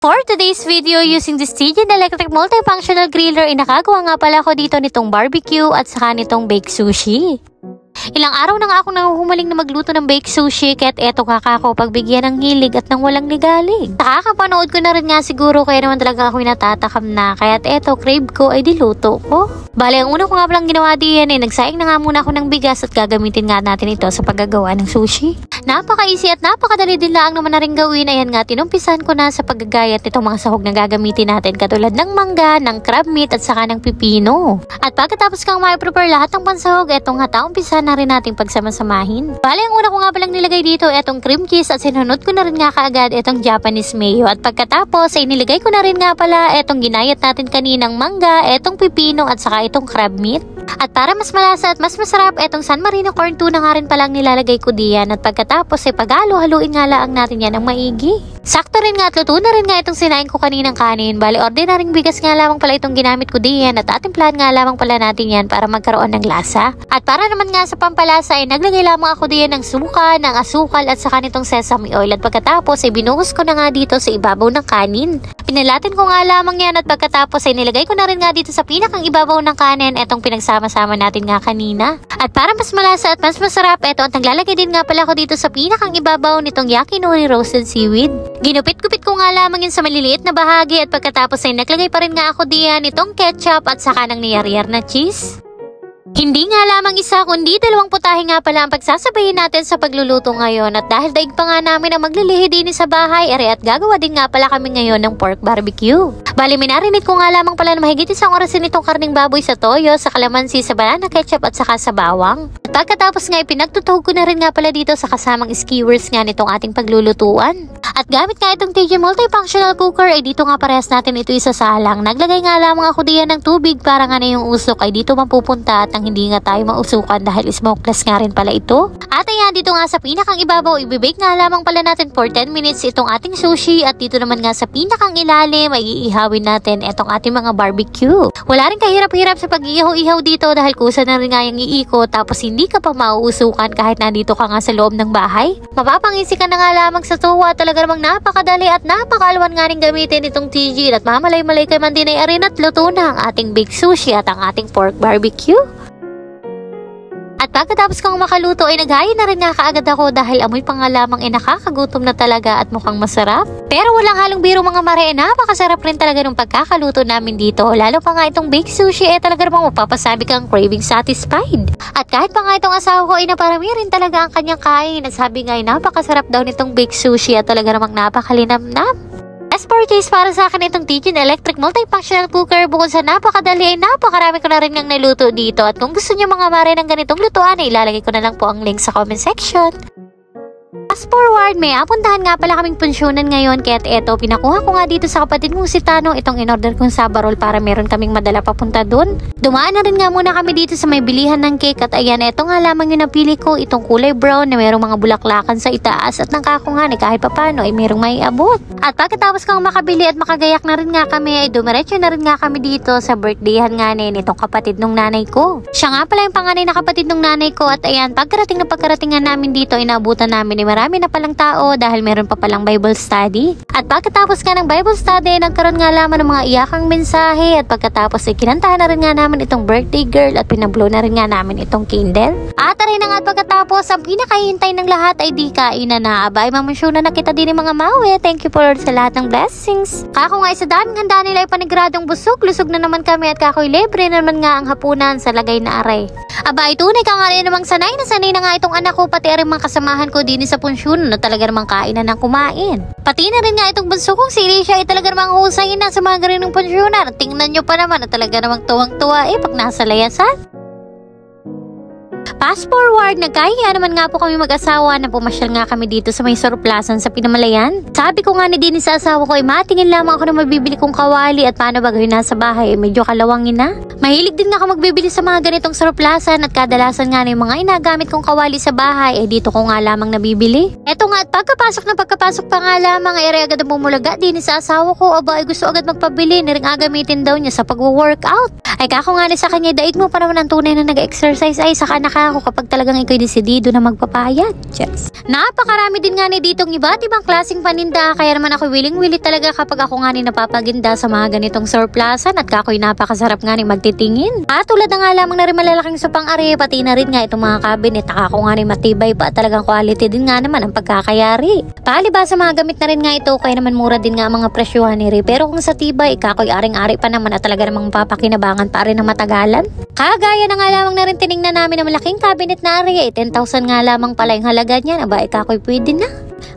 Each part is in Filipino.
For today's video, using this Stygian electric multifunctional griller, nakagawa nga pala ako dito nitong barbecue at saka nitong baked sushi. Ilang araw na nga ako nanguhumaling na magluto ng baked sushi, kaya't eto kakako pagbigyan ng hilig at ng walang ligalig. Nakakapanood ko na rin nga siguro, kaya naman talaga ako natatakam na, kaya't eto crave ko ay diluto ko. Bale, ang una ko nga palang ginawa diyan ay nagsaing na nga muna ako ng bigas at gagamitin nga natin ito sa paggagawa ng sushi. Napaka-easy at napakadali din lang naman na rin gawin. Ayan nga, tinumpisan ko na sa paggagayat nitong mga sahog na gagamitin natin, katulad ng mangga, ng crab meat at saka ng pipino. At pagkatapos kang mai-prepare lahat ng pansahog, etong nga taumpisan na rin natin pagsamasamahin. Bale, ang una ko nga palang nilagay dito etong cream cheese at sinunod ko na rin nga kaagad etong Japanese mayo. At pagkatapos ay nilagay ko na rin nga pala etong ginayat natin kaninang mangga, etong pipino at saka itong crab meat. At para mas malasa at mas masarap, etong San Marino corn tuna nga rin palang nilalagay ko diyan. At pagkatapos ay paghalo-haluin nga lang natin yan ng maigi. Sakto rin nga at luto na rin nga itong sinain ko kaninang kanin. Bali, ordinaryong bigas nga lamang pala itong ginamit ko diyan at atimplahan nga lamang pala natin yan para magkaroon ng lasa. At para naman nga sa pampalasa ay naglagay lamang ako diyan ng suka, ng asukal at saka nitong sesame oil. At pagkatapos ay binuhos ko na nga dito sa ibabaw ng kanin. Pinalatin ko nga lamang yan at pagkatapos ay nilagay ko na rin nga dito sa pinakang ibabaw ng kanin etong pinagsama-sama natin nga kanina. At para mas malasa at mas masarap, eto ang naglalagay din nga pala ako dito sa pinakang ibabaw nitong yakinori roasted seaweed. Ginupit-gupit ko nga lamang yun sa maliliit na bahagi at pagkatapos ay naglagay pa rin nga ako diyan nitong ketchup at saka ng niyar-yar na cheese. Hindi nga lamang isa kundi dalawang putahe nga pala ang pagsasabayin natin sa pagluluto ngayon. At dahil daig pa nga namin ang maglilihi din sa bahay, at gagawa din nga pala kami ngayon ng pork barbecue. Bali, minarinate ko nga lamang pala na mahigit isang orasin itong karning baboy sa toyo, sa kalamansi, sa banana ketchup at saka sa bawang. At pagkatapos nga ipinagtutuhog ko na rin nga pala dito sa kasamang skewers nga nitong ating paglulutuan. At gamit nga itong Stygian multifunctional cooker ay dito nga parehas natin ito isasalang. Naglagay nga lamang ako diyan ng tubig para nga na yung usok ay dito mapupunta at nang hindi nga tayo mausukan dahil smokeless nga rin pala ito. At ayan, dito nga sa pinakang ibabaw ibibake nga lamang pala natin for 10 minutes itong ating sushi at dito naman nga sa pinakang ilalim ay iihawin natin itong ating mga barbecue. Wala rin kahirap-hirap sa pag-iihaw-ihaw dito dahil kusa na rin nga yung iikot tapos hindi ka pa mauusukan kahit nandito ka nga sa loob ng bahay. Mapapangisi ka na nga lamang sa tuwa, talaga namang napakadali at napakaalwan nga rin gamitin itong TG at mamalay-malay kay man din ay arin at luto na ang ating big sushi at ang ating pork barbecue. At pagkatapos kong makaluto ay naghain na rin nga kaagad ako dahil amoy pa nga lamang ay nakakagutom na talaga at mukhang masarap. Pero walang halong biro mga mare, napakasarap rin talaga ng pagkakaluto namin dito. Lalo pa nga itong baked sushi ay talaga namang mapapasabi kang craving satisfied. At kahit pa nga itong asawa ko ay naparami rin talaga ang kanyang kain. At sabi nga ay napakasarap daw nitong baked sushi at talaga namang napakalinamnam. Best purchase para sa akin itong Stygian electric multifunctional cooker. Bukod sa napakadali ay napakarami ko na rin ng naluto dito. At kung gusto niyo mga mare ng ganitong lutuan ay ilalagay ko na lang po ang link sa comment section. Fast forward, may apuntahan nga pala kaming pensyonan ngayon, kaya't eto, pinakuha ko nga dito sa kapatid mong si Tano itong in-order kong sabarol para meron kaming madala papunta dun. Dumaan na rin nga muna kami dito sa may bilihan ng cake at ayan, eto nga lamang yung napili ko, itong kulay brown na merong mga bulaklakan sa itaas at nangkakungan kahit papano ay merong may abot. At pagkatapos kang makabili at makagayak na rin nga kami ay dumiretso na rin nga kami dito sa birthdayhan nga nitong kapatid nung nanay ko. Siya nga pala yung panganay na kapatid nung nanay ko at ayan, pagkarating nga namin dito ay naabutan namin ay marami na palang tao dahil meron pa palang Bible study. At pagkatapos nga ng Bible study, nagkaroon nga lamang ng mga iyakang mensahe at pagkatapos ay kinantahan na rin nga namin itong birthday girl at pinablow na rin nga namin itong candle. At rin na nga at pagkatapos, ang pinakahihintay ng lahat ay di kainan na. Abay, mamunsyon na nakita din ng mga mawe. Thank you for sa lahat ng blessings. Kako nga sa daming handa nila ay panigradong busog. Lusog na naman kami at kako'y libre na naman nga ang hapunan sa lagay na aray. Abay, tunay ka nga rin namang sanay na nga itong anak ko pati rin mga kasamahan ko din sa punsyon na talaga namang kainan ng kumain. Pati na rin nga itong bunso kong si Alicia ay talaga namang husayin na sa mga ganun ng punsyonan. Tingnan nyo pa naman na talaga namang tuwang-tuwa pag nasa layasan. Fast forward, nagkahiya naman nga po kami mag-asawa na pumasyal nga kami dito sa may surplasan sa Pinamalayan. Sabi ko nga ni Dini sa asawa ko ay matingin lamang ako na mabibili kong kawali at paano ba gawin nasa bahay medyo kalawangin na. Mahilig din nga ako magbibili sa mga ganitong surplasan at kadalasan nga na yung mga inagamit kong kawali sa bahay ay dito ko nga lamang nabibili. Eto nga at pagkapasok pa nga lamang ay agad ang bumulaga Dini sa asawa ko. Aba ay gusto agad magpabili na rin agamitin daw niya sa pag-workout. Ay kako nga sa kanya daig mo pa naman ang tunay na nag-exercise ay saka magtataka ako kapag talagang ikaw desidido na magpapayat. Yes. Napakarami din nga ni ditong iba't ibang klaseng paninda, kaya naman ako willing-willy talaga kapag ako nga ni napapaginda sa mga ganitong surplusan at kako'y napakasarap nga ni magtitingin. At tulad na nga lamang na rin malalaking supang ari, pati na rin nga itong mga cabinet, ako nga ni matibay pa at talagang quality din nga naman ang pagkakayari. Palibasa mga gamit na rin nga ito, kaya naman mura din nga ang mga presyuhan ni Ri, pero kung sa tibay, kako'y aring-ari pa naman at talaga namang papakinabangan pa rin na matagalan. Kagaya na nga lamang na rin tinignan namin na malaking cabinet na ari, 10,000 nga lamang pala yung halaga niya, aba kako'y pwede na.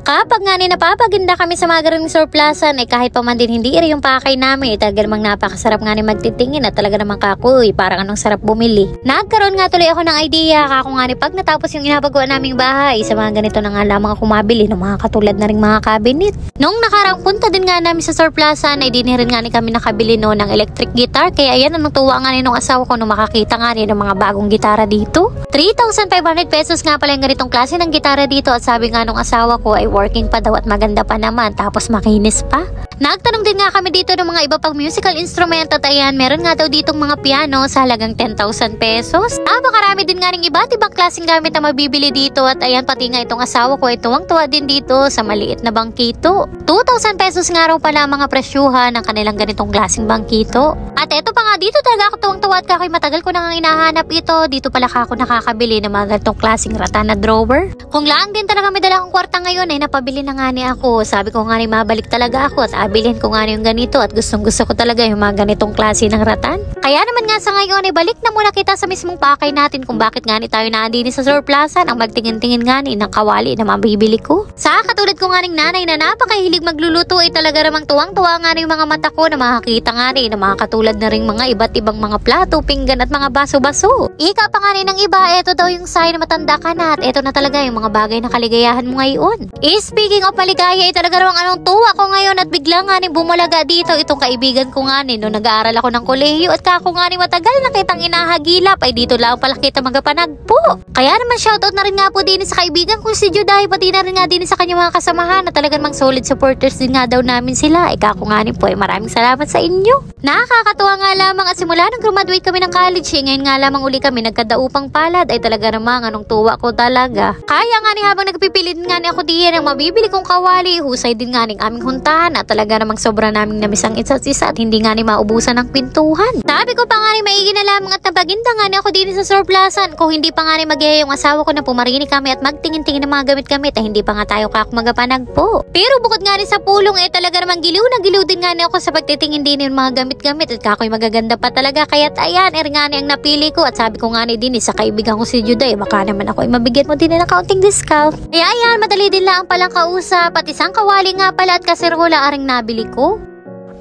Kapag nga ni napapaginda kami sa mga ganung surplusan, kahit pa man din hindi rin yung pakay namin, talaga namang napakasarap nga ni magtitingin at talaga namang kakoy, parang anong sarap bumili. Nagkaroon nga tuloy ako ng idea, kako nga ni pag natapos yung inapagawa naming bahay, sa mga ganito na nga lamang ako mabili ng mga katulad na ring mga cabinet. Nung nakarang punta din nga namin sa surplusan, ay din rin nga ni kami nakabili no ng electric guitar, kaya ayan ang tuwa nga ni nung asawa ko nung makakita nga ni ng mga bagong gitara dito. 3,500 pesos nga pala yung ganitong klase ng gitara dito at sabi nga nung asawa ko ay working pa daw at maganda pa naman, tapos makinis pa. Nagtanong din nga kami dito ng mga iba pang musical instrument at ayan, meron nga daw ditong mga piano sa halagang 10,000 pesos. Napakarami din nga ring iba't ibang klaseng gamit na mabibili dito at ayan, pati nga itong asawa ko ay tuwang-tuwa din dito sa maliit na bangkito. 2,000 pesos nga raw pala ang mga presyuhan ng kanilang ganitong klaseng bangkito. At eto pa nga, dito talaga ako tuwang-tuwa at kakoy matagal ko nang hinahanap ito. Dito pala ako nakakabili ng mga ganitong klaseng ratan na drawer. Kung lang din talaga may dala akong kwarta ngayon ay napabili na nga ni ako. Sabi ko nga ni mabalik talaga ako at abilihin ko nga ni yung ganito at gustong gusto ko talaga yung mga ganitong klase ng ratan. Kaya naman nga sa ngayon ay balik na muna kita sa mismong pakay natin kung bakit nga ni tayo naandini sa surplusan ang magtingin-tingin nga ni ng kawali na mabibili ko. Sa katulad ko nga ning nanay na napakahilig magluluto ay talaga namang tuwang-tuwa nga ni yung mga mata ko na makakita nga ni ng mga katulad na ring mga iba't ibang mga plato, pinggan at mga baso-baso. Ika pa nga ni ng iba, eto daw yung sign na matanda ka na at eto na talaga yung mga bagay na kaligayahan mo ngayon. Speaking of paligaya, ay talaga rawang anong tuwa ko ngayon at bigla nga ni bumalaga dito itong kaibigan ko nga ni no nag-aaral ako ng kolehiyo at kako nga ni matagal na kitang inahagilap ay dito lang pala kita magapanagpo. Kaya naman shoutout na rin nga po din sa kaibigan ko si Juday, pati na rin nga din sa kanyang mga kasamahan na talagang mga solid supporters din nga daw namin sila. Kako nga ni po ay maraming salamat sa inyo. Nakakatuwa nga lamang at simula nung graduate kami ng college, ngayon nga lamang uli kami nagkadaupang palad ay talaga namang anong tuwa ko talaga. Kaya nga ni habang nagpipilit nga ni ako diyan ang mabibili kong kawali, husay din nga ning aming huntahan at talaga namang sobra naming namisang isa't isa at hindi nga ni maubusan ng pintuhan. Sabi ko pa nga ni maigi na lamang at napaginda nga ni ako din sa surplusan kung hindi pa nga ni mag-iya yung asawa ko na pumarini kami at magtingin-tingin ng mga gamit-gamit ay hindi pa nga tayo kakmagapanagpo. Pero bukod nga ni sa pulong talaga namang giliw na giliw din nga ni ako sa pagtitingin din yung mga gamit-gamit at kakoy magaganda pa talaga kaya't ayan, nga ni ang napili ko at sabi ko nga ni din sa kaibigan ko si Juday, baka naman ako ay mabigyan mo din ng kaunting discount. Kaya ayan, madali din lang palang kausap at isang kawali nga pala at kaserola aring nabili ko.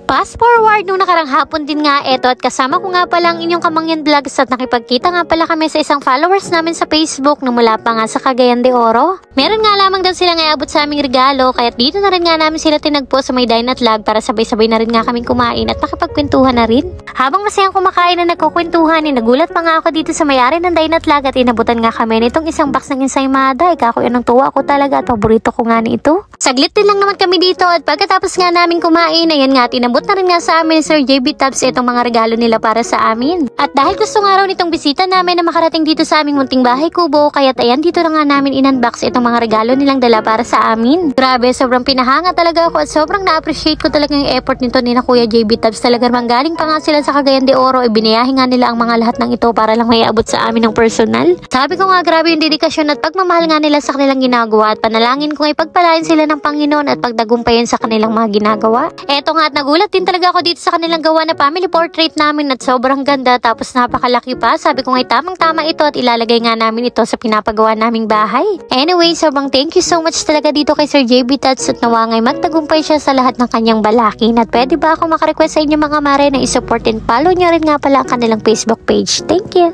Fast forward nung nakarang hapon din nga eto at kasama ko nga pala ang inyong Kamangyan Vlogs at nakipagkita nga pala kami sa isang followers namin sa Facebook na mula pa nga sa Cagayan de Oro. Meron nga lamang daw silang iabot sa aming regalo kaya dito na rin nga namin sila tinagpo sa may dine at lag para sabay-sabay na rin nga kaming kumain at nakipagkwentuhan na rin. Habang masayang kumakain na nagkukwentuhan nagulat pa nga ako dito sa may-ari ng dine at lag at inabutan nga kami nitong isang box ng ensaymada. Kako anong tuwa ko talaga at paborito ko nga ni ito. Saglit din lang naman kami dito at pagkatapos nga namin kumain ayan nga tinabot na rin nga sa amin Sir JB Tabs itong mga regalo nila para sa amin. At dahil gusto nga raw nitong bisita namin na makarating dito sa aming munting bahay kubo, kaya't ayan dito na nga namin in-unbox itong mga regalo nilang dala para sa amin. Grabe, sobrang pinahanga talaga ako at sobrang na-appreciate ko talaga yung effort nito ni na Kuya JB Tabs. Talaga manggaling pa nga sila sa Cagayan de Oro, binayahin nga nila ang mga lahat ng ito para lang may abot sa amin ng personal. Sabi ko nga grabe yung dedikasyon at pagmamahal nga nila sa kanilang ginagawa at panalangin ko ay pagpalain sila ng Panginoon at pagdagumpayan sa kanilang mga ginagawa. Eto nga at nagulat din talaga ako dito sa kanilang gawa na family portrait namin at sobrang ganda tapos napakalaki pa. Sabi ko nga tamang-tama ito at ilalagay nga namin ito sa pinapagawa naming bahay. Anyway, sobrang thank you so much talaga dito kay Sir JB Tats at nawa nga'y magtagumpay siya sa lahat ng kanyang balakin. At pwede ba ako makarequest sa inyo mga mare na isupport and follow nyo rin nga pala ang kanilang Facebook page. Thank you!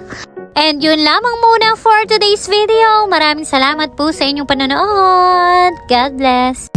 And yun lamang muna for today's video. Maraming salamat po sa inyong panonood. God bless!